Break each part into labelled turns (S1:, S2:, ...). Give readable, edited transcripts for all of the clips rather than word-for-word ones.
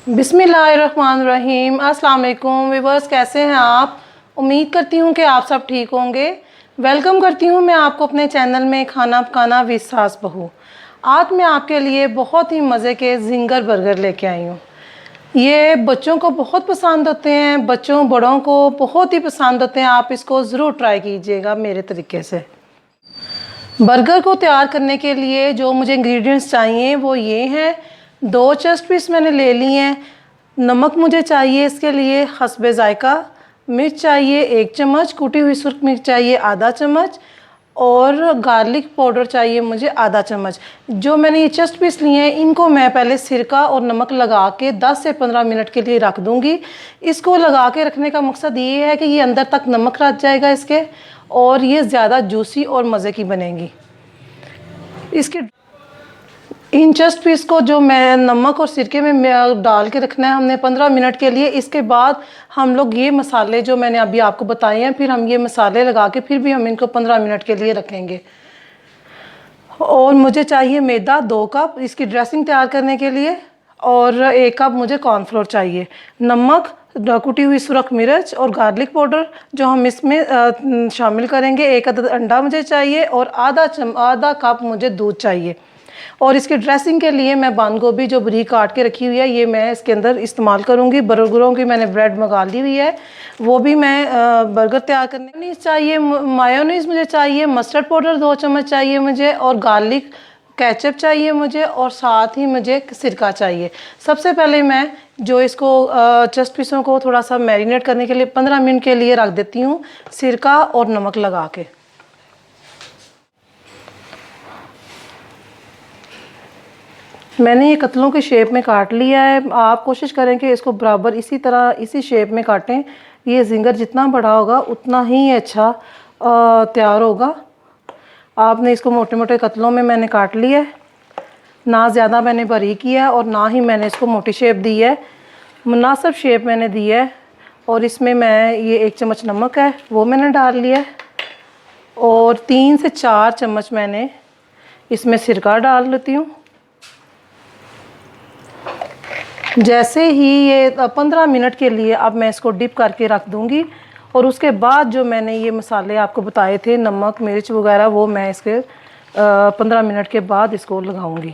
S1: बिस्मिल्लाहिर्रहमानिर्रहीम। अस्सलाम वालेकुम व्यूअर्स, कैसे हैं आप? उम्मीद करती हूँ कि आप सब ठीक होंगे। वेलकम करती हूँ मैं आपको अपने चैनल में खाना पकाना विद सास बहू। आज मैं आपके लिए बहुत ही मज़े के जिंगर बर्गर लेके आई हूँ। ये बच्चों को बहुत पसंद होते हैं, बच्चों बड़ों को बहुत ही पसंद होते हैं। आप इसको ज़रूर ट्राई कीजिएगा मेरे तरीके से। बर्गर को तैयार करने के लिए जो मुझे इंग्रेडिएंट्स चाहिए वो ये हैं। 2 चेस्ट पीस मैंने ले लिए हैं। नमक मुझे चाहिए इसके लिए हस्बे ज़ायका। मिर्च चाहिए 1 चम्मच, कुटी हुई सुर्ख मिर्च चाहिए आधा चम्मच, और गार्लिक पाउडर चाहिए मुझे आधा चम्मच। जो मैंने ये चेस्ट पीस लिए हैं इनको मैं पहले सिरका और नमक लगा के 10 से 15 मिनट के लिए रख दूँगी। इसको लगा के रखने का मकसद ये है कि ये अंदर तक नमक रच जाएगा इसके, और ये ज़्यादा जूसी और मज़े की बनेंगी। इसके इन चेस्ट पीस को जो मैं नमक और सिरके में डाल के रखना है हमने 15 मिनट के लिए। इसके बाद हम लोग ये मसाले जो मैंने अभी आपको बताए हैं, फिर हम ये मसाले लगा के फिर भी हम इनको 15 मिनट के लिए रखेंगे। और मुझे चाहिए मैदा 2 कप इसकी ड्रेसिंग तैयार करने के लिए, और 1 कप मुझे कॉर्नफ्लोर चाहिए। नमक, कुटी हुई सुरख मिर्च और गार्लिक पाउडर जो हम इसमें शामिल करेंगे। 1 अदद अंडा मुझे चाहिए, और आधा कप मुझे दूध चाहिए। और इसके ड्रेसिंग के लिए मैं बंद गोभी जो बरीक काट के रखी हुई है ये मैं इसके अंदर इस्तेमाल करूँगी। बर्गरों की मैंने ब्रेड मंगा ली हुई है, वो भी मैं बर्गर तैयार करने चाहिए। मायोनीज़ मुझे चाहिए, मस्टर्ड पाउडर 2 चम्मच चाहिए मुझे, और गार्लिक केचप चाहिए मुझे, और साथ ही मुझे सिरका चाहिए। सबसे पहले मैं जो इसको चेस्ट पीसों को थोड़ा सा मैरिनेट करने के लिए 15 मिनट के लिए रख देती हूँ सिरका और नमक लगा के। मैंने ये कतलों की शेप में काट लिया है। आप कोशिश करें कि इसको बराबर इसी तरह इसी शेप में काटें। ये जिंगर जितना बड़ा होगा उतना ही अच्छा तैयार होगा। आपने इसको मोटे मोटे कतलों में मैंने काट लिया है, ना ज़्यादा मैंने बारीक किया और ना ही मैंने इसको मोटी शेप दी है, मुनासिब शेप मैंने दी है। और इसमें मैं ये 1 चम्मच नमक है वो मैंने डाल लिया है, और 3 से 4 चम्मच मैंने इसमें सिरका डाल लेती हूँ। जैसे ही ये 15 मिनट के लिए अब मैं इसको डिप करके रख दूँगी, और उसके बाद जो मैंने ये मसाले आपको बताए थे नमक मिर्च वगैरह वो मैं इसके 15 मिनट के बाद इसको लगाऊंगी।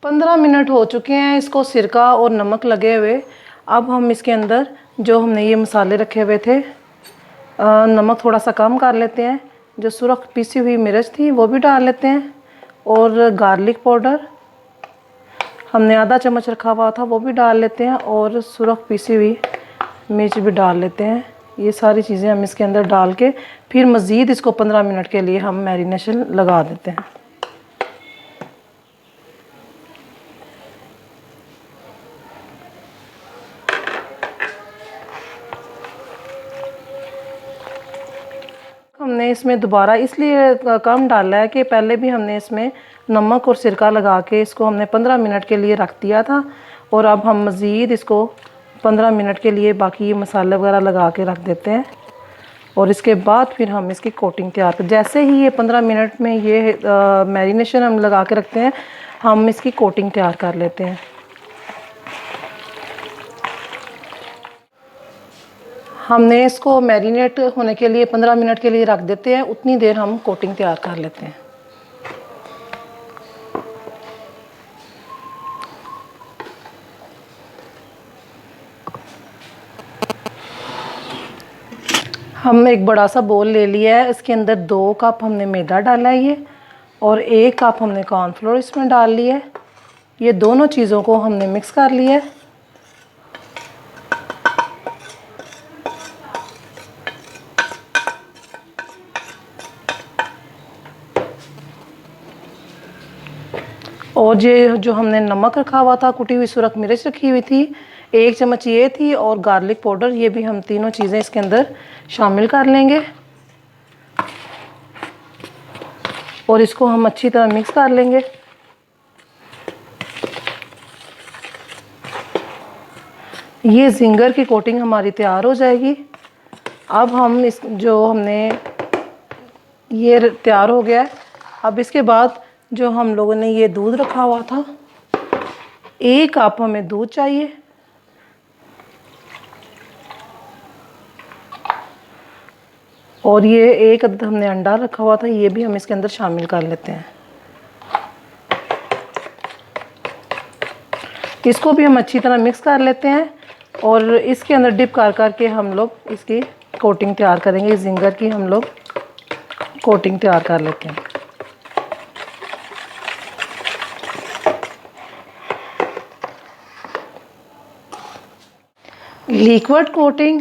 S1: पंद्रह मिनट हो चुके हैं इसको सिरका और नमक लगे हुए। अब हम इसके अंदर जो हमने ये मसाले रखे हुए थे, नमक थोड़ा सा कम कर लेते हैं, जो सुरख पीसी हुई मिर्च थी वो भी डाल लेते हैं, और गार्लिक पाउडर हमने आधा चम्मच रखा हुआ था वो भी डाल लेते हैं, और सुरख पीसी हुई मिर्च भी डाल लेते हैं। ये सारी चीज़ें हम इसके अंदर डाल के फिर मज़ीद इसको 15 मिनट के लिए हम मैरिनेशन लगा देते हैं। हमने इसमें दोबारा इसलिए कम डाला है कि पहले भी हमने इसमें नमक और सिरका लगा के इसको हमने 15 मिनट के लिए रख दिया था, और अब हम मज़ीद इसको 15 मिनट के लिए बाकी ये मसाले वगैरह लगा के रख देते हैं। और इसके बाद फिर हम इसकी कोटिंग तैयार कर, जैसे ही ये 15 मिनट में ये मैरिनेशन हम लगा के रखते हैं, हम इसकी कोटिंग तैयार कर लेते हैं। हमने इसको मैरिनेट होने के लिए 15 मिनट के लिए रख देते हैं, उतनी देर हम कोटिंग तैयार कर लेते हैं। हमने एक बड़ा सा बोल ले लिया है, इसके अंदर 2 कप हमने मैदा डाला है ये, और 1 कप हमने कॉर्नफ्लोर इसमें डाल लिया है। ये दोनों चीज़ों को हमने मिक्स कर लिया है। और ये जो हमने नमक रखा हुआ था, कुटी हुई सुरख मिर्च रखी हुई थी 1 चम्मच ये थी, और गार्लिक पाउडर, ये भी हम तीनों चीज़ें इसके अंदर शामिल कर लेंगे, और इसको हम अच्छी तरह मिक्स कर लेंगे। ये जिंगर की कोटिंग हमारी तैयार हो जाएगी। अब हम इस जो हमने ये तैयार हो गया है, अब इसके बाद जो हम लोगों ने ये दूध रखा हुआ था, 1 कप हमें दूध चाहिए। और ये 1 अदद हमने अंडा रखा हुआ था, ये भी हम इसके अंदर शामिल कर लेते हैं। इसको भी हम अच्छी तरह मिक्स कर लेते हैं और इसके अंदर डिप कर करके हम लोग इसकी कोटिंग तैयार करेंगे। जिंगर की हम लोग कोटिंग तैयार कर लेते हैं। लिक्विड कोटिंग,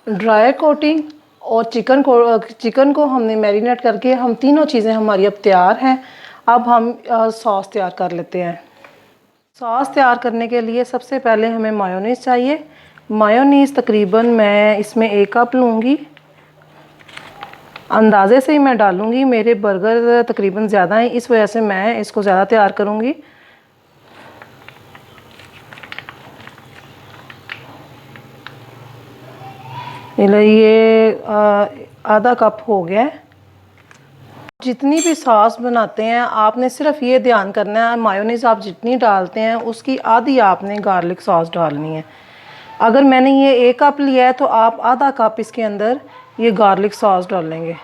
S1: ड्राई कोटिंग और चिकन को हमने मैरिनेट करके हम तीनों चीज़ें हमारी अब तैयार हैं। अब हम सॉस तैयार कर लेते हैं। सॉस तैयार करने के लिए सबसे पहले हमें मायोनीज़ चाहिए। मायोनीज़ तकरीबन मैं इसमें 1 कप लूँगी। अंदाज़े से ही मैं डालूँगी, मेरे बर्गर तकरीबन ज़्यादा हैं, इस वजह से मैं इसको ज़्यादा तैयार करूँगी। ये आधा कप हो गया है। जितनी भी सॉस बनाते हैं आपने सिर्फ ये ध्यान करना है, मायोनीज़ आप जितनी डालते हैं उसकी आधी आपने गार्लिक सॉस डालनी है। अगर मैंने ये 1 कप लिया है तो आप आधा कप इसके अंदर ये गार्लिक सॉस डालेंगे।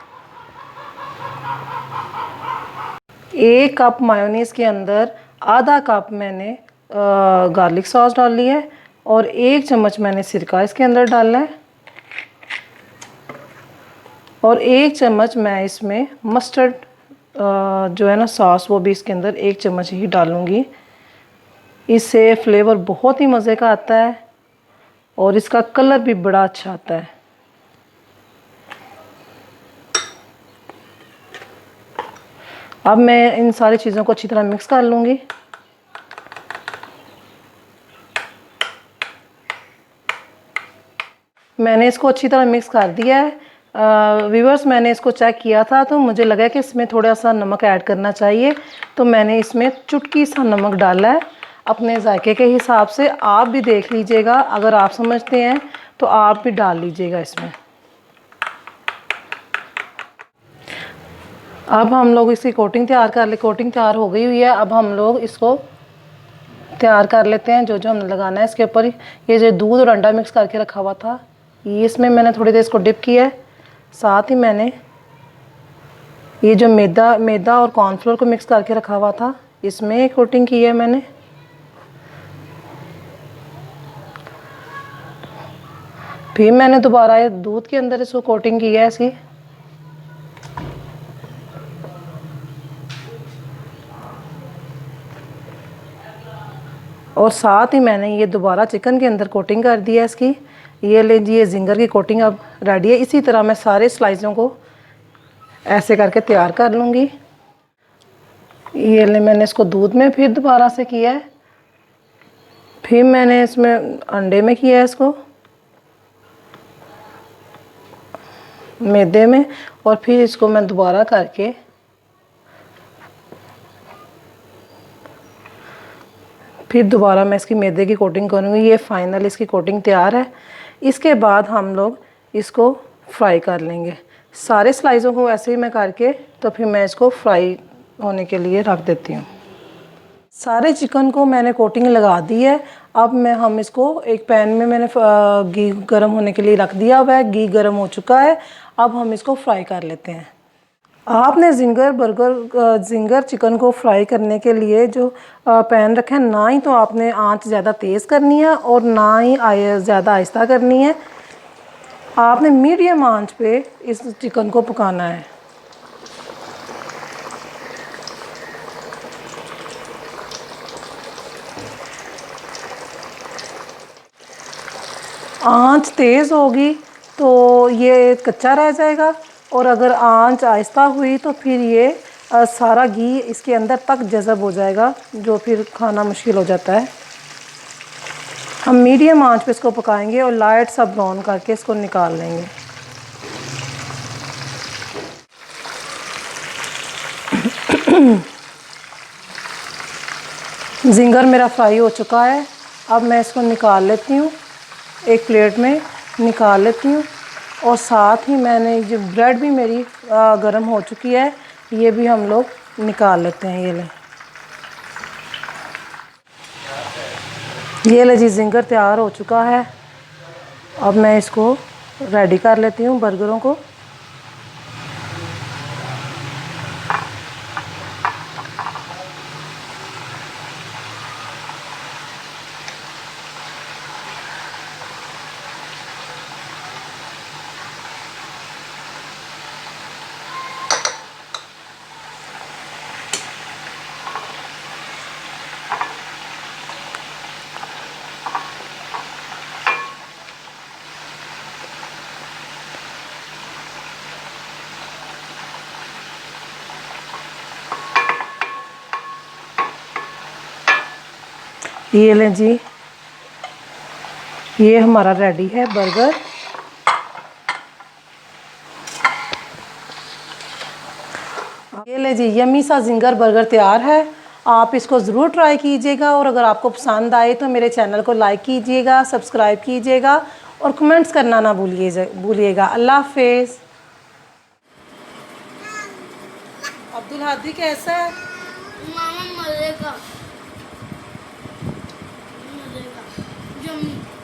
S1: 1 कप मायोनीज़ के अंदर आधा कप मैंने गार्लिक सॉस डाली है और 1 चम्मच मैंने सिरका इसके अंदर डाला है और 1 चम्मच मैं इसमें मस्टर्ड जो है ना सॉस, वो भी इसके अंदर 1 चम्मच ही डालूँगी। इससे फ्लेवर बहुत ही मज़े का आता है और इसका कलर भी बड़ा अच्छा आता है। अब मैं इन सारी चीज़ों को अच्छी तरह मिक्स कर लूँगी। मैंने इसको अच्छी तरह मिक्स कर दिया है। व्यूअर्स, मैंने इसको चेक किया था तो मुझे लगा कि इसमें थोड़ा सा नमक ऐड करना चाहिए, तो मैंने इसमें चुटकी सा नमक डाला है अपने जायके के हिसाब से। आप भी देख लीजिएगा, अगर आप समझते हैं तो आप भी डाल लीजिएगा इसमें। अब हम लोग इसकी कोटिंग तैयार कर ले। कोटिंग तैयार हो गई हुई है। अब हम लोग इसको तैयार कर लेते हैं। जो जो हमने लगाना है इसके ऊपर, ये जो दूध और अंडा मिक्स करके रखा हुआ था, ये इसमें मैंने थोड़ी देर इसको डिप किया है। साथ ही मैंने ये जो मैदा और कॉर्नफ्लोर को मिक्स करके रखा हुआ था, इसमें कोटिंग की है मैंने। फिर मैंने दोबारा दूध के अंदर इसको कोटिंग की है इसकी। और साथ ही मैंने ये दोबारा चिकन के अंदर कोटिंग कर दी है इसकी। ये लीजिए, जिंगर की कोटिंग अब रेडी है। इसी तरह मैं सारे स्लाइसों को ऐसे करके तैयार कर लूँगी। ये ले, मैंने इसको दूध में फिर दोबारा से किया है, फिर मैंने इसमें अंडे में किया है, इसको मैदे में, और फिर इसको मैं दोबारा करके फिर दोबारा मैं इसकी मैदे की कोटिंग करूँगी। ये फाइनल इसकी कोटिंग तैयार है। इसके बाद हम लोग इसको फ्राई कर लेंगे। सारे स्लाइसों को ऐसे ही मैं करके तो फिर मैं इसको फ्राई होने के लिए रख देती हूँ। सारे चिकन को मैंने कोटिंग लगा दी है। अब हम इसको एक पैन में मैंने घी गर्म होने के लिए रख दिया हुआ है। घी गर्म हो चुका है। अब हम इसको फ्राई कर लेते हैं। आपने जिंगर चिकन को फ्राई करने के लिए जो पैन रखा है, ना ही तो आपने आंच ज़्यादा तेज़ करनी है और ना ही ज़्यादा आहिस्ता करनी है। आपने मीडियम आंच पे इस चिकन को पकाना है। आंच तेज़ होगी तो ये कच्चा रह जाएगा, और अगर आंच आहिस्ता हुई तो फिर ये सारा घी इसके अंदर तक जज़ब हो जाएगा, जो फिर खाना मुश्किल हो जाता है। हम मीडियम आंच पे इसको पकाएंगे और लाइट सा ब्राउन करके इसको निकाल लेंगे। जिंगर मेरा फ्राई हो चुका है। अब मैं इसको निकाल लेती हूँ, एक प्लेट में निकाल लेती हूँ। और साथ ही मैंने जो ब्रेड भी मेरी गर्म हो चुकी है, ये भी हम लोग निकाल लेते हैं। ये ले जी, जिंगर तैयार हो चुका है। अब मैं इसको रेडी कर लेती हूँ बर्गरों को। ये लें जी, ये हमारा रेडी है बर्गर। ये ले जी, यम्मी सा जिंगर बर्गर तैयार है। आप इसको ज़रूर ट्राई कीजिएगा और अगर आपको पसंद आए तो मेरे चैनल को लाइक कीजिएगा, सब्सक्राइब कीजिएगा और कमेंट्स करना ना भूलिएगा। अल्लाह हाफिज़। अब्दुल हादी कैसा है?
S2: मामा मज़े का, मज़े का।